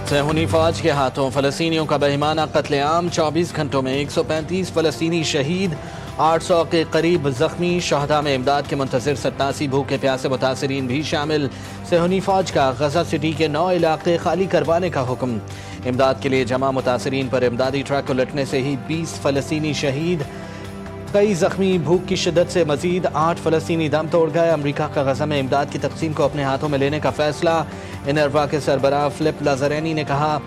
صہیونی فوج کے ہاتھوں فلسطینیوں کا بہیمانہ قتل عام، 24 گھنٹوں میں 135 فلسطینی شہید، 800 کے قریب زخمی، شہداء میں امداد کے منتظر 87 بھوکے پیاسے متاثرین بھی شامل۔ صہیونی فوج کا غزہ سٹی کے 9 علاقے خالی کروانے کا حکم، امداد کے لیے جمع متاثرین پر امدادی ٹرک الٹنے سے ہی 20 فلسطینی شہید، کئی زخمی، بھوک کی شدت سے مزید 8 فلسطینی دم توڑ گئے۔ امریکہ کا غزہ میں امداد کی تقسیم کو اپنے ہاتھوں میں لینے کا فیصلہ، انروا کے سربراہ فلپ لازرینی نے کہا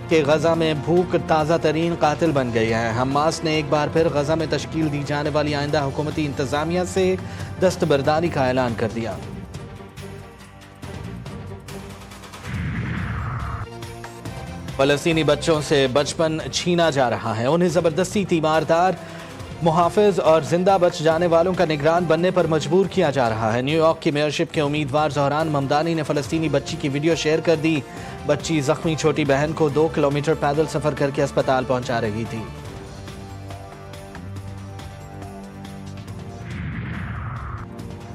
کہ غزہ میں بھوک تازہ ترین قاتل بن گئی ہے۔ حماس نے ایک بار پھر غزہ میں تشکیل دی جانے والی آئندہ حکومتی انتظامیہ سے دستبرداری کا اعلان کر دیا۔ فلسطینی بچوں سے بچپن چھینا جا رہا ہے، انہیں زبردستی تیماردار، محافظ اور زندہ بچ جانے والوں کا نگران بننے پر مجبور کیا جا رہا ہے۔ نیو یارک کی میئرشپ کے امیدوار زہران ممدانی نے فلسطینی بچی کی ویڈیو شیئر کر دی۔ بچی زخمی چھوٹی بہن کو 2 کلومیٹر پیدل سفر کر کے اسپتال پہنچا رہی تھی۔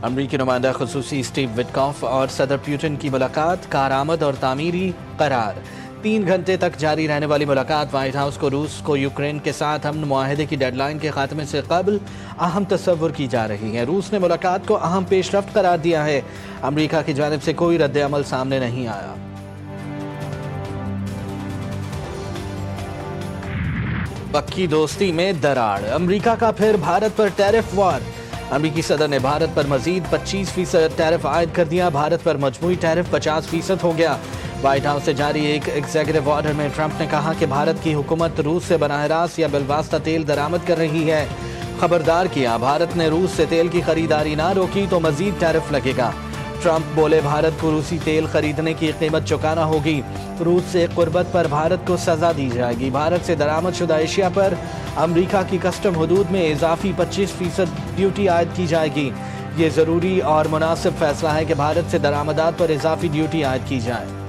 امریکی نمائندہ خصوصی سٹیو وٹکاف اور صدر پیوٹن کی ملاقات کارآمد اور تعمیری قرار۔ 3 گھنٹے تک جاری رہنے والی ملاقات وائٹ ہاؤس کو روس کو یوکرین کے ساتھ امن معاہدے کی ڈیڈ لائن کے خاتمے سے قبل اہم تصور کی جا رہی ہے۔ روس نے ملاقات کو اہم پیش رفت قرار دیا ہے۔ امریکہ کی جانب سے کوئی رد عمل سامنے نہیں آیا۔ پکی دوستی میں دراڑ، امریکہ کا پھر بھارت پر ٹیرف وار۔ امریکی صدر نے بھارت پر مزید 25% ٹیرف عائد کر دیا، بھارت پر مجموعی ٹیرف 50% ہو گیا۔ وائٹ ہاؤس سے جاری ایک ایگزیکٹو آرڈر میں ٹرمپ نے کہا کہ بھارت کی حکومت روس سے براہ راست یا بالواسطہ تیل درآمد کر رہی ہے۔ خبردار کیا، بھارت نے روس سے تیل کی خریداری نہ روکی تو مزید ٹیرف لگے گا۔ ٹرمپ بولے بھارت کو روسی تیل خریدنے کی قیمت چکانا ہوگی، روس سے قربت پر بھارت کو سزا دی جائے گی۔ بھارت سے درآمد شدہ اشیاء پر امریکہ کی کسٹم حدود میں اضافی 25% ڈیوٹی عائد کی جائے گی۔ یہ ضروری اور مناسب فیصلہ ہے کہ بھارت سے درآمدات پر اضافی ڈیوٹی عائد کی جائے۔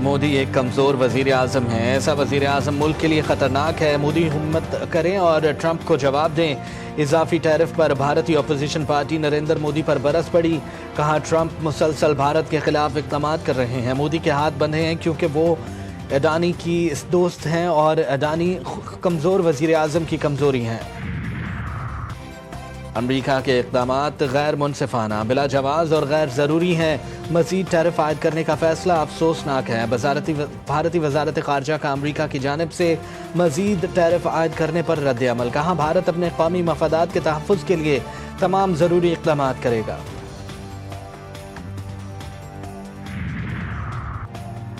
مودی ایک کمزور وزیر اعظم ہے، ایسا وزیر اعظم ملک کے لیے خطرناک ہے۔ مودی ہمت کریں اور ٹرمپ کو جواب دیں۔ اضافی ٹیرف پر بھارتی اپوزیشن پارٹی نریندر مودی پر برس پڑی، کہا ٹرمپ مسلسل بھارت کے خلاف اقدامات کر رہے ہیں۔ مودی کے ہاتھ بندھے ہیں کیونکہ وہ اڈانی کی دوست ہیں اور اڈانی کمزور وزیر اعظم کی کمزوری ہیں۔ امریکہ کے اقدامات غیر منصفانہ، بلا جواز اور غیر ضروری ہیں۔ مزید ٹیرف عائد کرنے کا فیصلہ افسوسناک ہے۔ بھارتی وزارت خارجہ کا امریکہ کی جانب سے مزید ٹیرف عائد کرنے پر رد عمل، کہا بھارت اپنے قومی مفادات کے تحفظ کے لیے تمام ضروری اقدامات کرے گا۔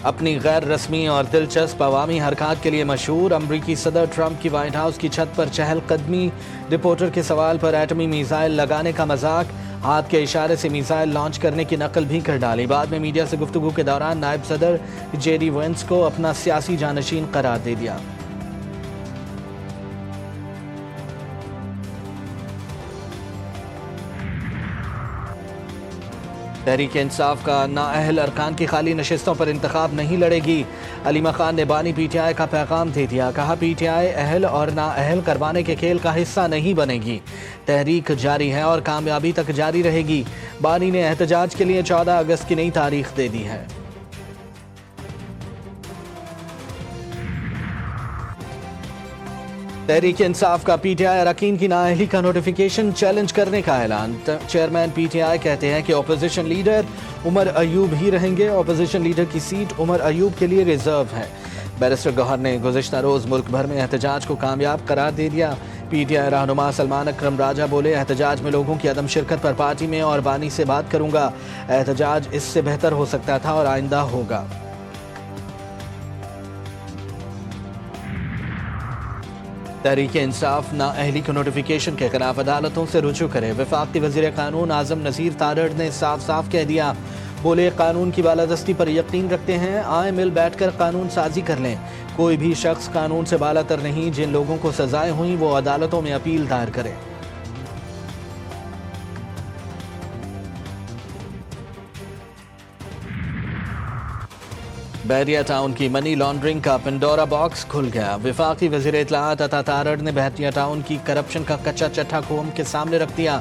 اپنی غیر رسمی اور دلچسپ عوامی حرکات کے لیے مشہور امریکی صدر ٹرمپ کی وائٹ ہاؤس کی چھت پر چہل قدمی، رپورٹر کے سوال پر ایٹمی میزائل لگانے کا مذاق، ہاتھ کے اشارے سے میزائل لانچ کرنے کی نقل بھی کر ڈالی۔ بعد میں میڈیا سے گفتگو کے دوران نائب صدر جے ڈی وینس کو اپنا سیاسی جانشین قرار دے دیا۔ تحریک انصاف کا نااہل ارکان کی خالی نشستوں پر انتخاب نہیں لڑے گی، علیمہ خان نے بانی پی ٹی آئی کا پیغام دے دیا، کہا پی ٹی آئی اہل اور نااہل کروانے کے کھیل کا حصہ نہیں بنے گی، تحریک جاری ہے اور کامیابی تک جاری رہے گی۔ بانی نے احتجاج کے لیے 14 اگست کی نئی تاریخ دے دی ہے۔ تحریک انصاف کا پی ٹی آئی اراکین کی نااہلی کا نوٹیفیکیشن چیلنج کرنے کا اعلان، چیئرمین پی ٹی آئی کہتے ہیں کہ اپوزیشن لیڈر عمر ایوب ہی رہیں گے، اپوزیشن لیڈر کی سیٹ عمر ایوب کے لیے ریزرو ہے۔ بیرسٹر گوہر نے گزشتہ روز ملک بھر میں احتجاج کو کامیاب قرار دے دیا۔ پی ٹی آئی رہنما سلمان اکرم راجہ بولے احتجاج میں لوگوں کی عدم شرکت پر پارٹی میں اور بانی سے بات کروں گا، احتجاج اس سے بہتر ہو سکتا تھا اور آئندہ ہوگا۔ تحریک انصاف نااہلی کے نوٹیفیکیشن کے خلاف عدالتوں سے رجوع کرے، وفاقی وزیر قانون اعظم نذیر تارڑ نے صاف صاف کہہ دیا، بولے قانون کی بالادستی پر یقین رکھتے ہیں، آئیں مل بیٹھ کر قانون سازی کر لیں، کوئی بھی شخص قانون سے بالاتر نہیں، جن لوگوں کو سزائیں ہوئیں وہ عدالتوں میں اپیل دائر کریں۔ بحریہ ٹاؤن کی منی لانڈرنگ کا پنڈورا باکس کھل گیا، وفاقی وزیر اطلاعات عطا تارڑ نے بحریہ ٹاؤن کی کرپشن کا کچا چٹھا قوم کے سامنے رکھ دیا۔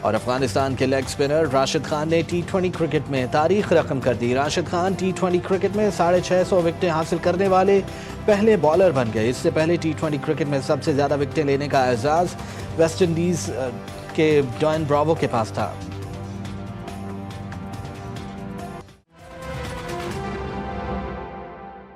اور افغانستان کے لیگ اسپنر راشد خان نے ٹی20 کرکٹ میں تاریخ رقم کر دی. راشد خان ٹی20 کرکٹ میں 650 وکٹیں حاصل کرنے والے پہلے بالر بن گئے. اس سے پہلے ٹی20 کرکٹ میں سب سے زیادہ وکٹیں لینے کا اعزاز ویسٹ انڈیز کے ڈوین براوو کے پاس تھا.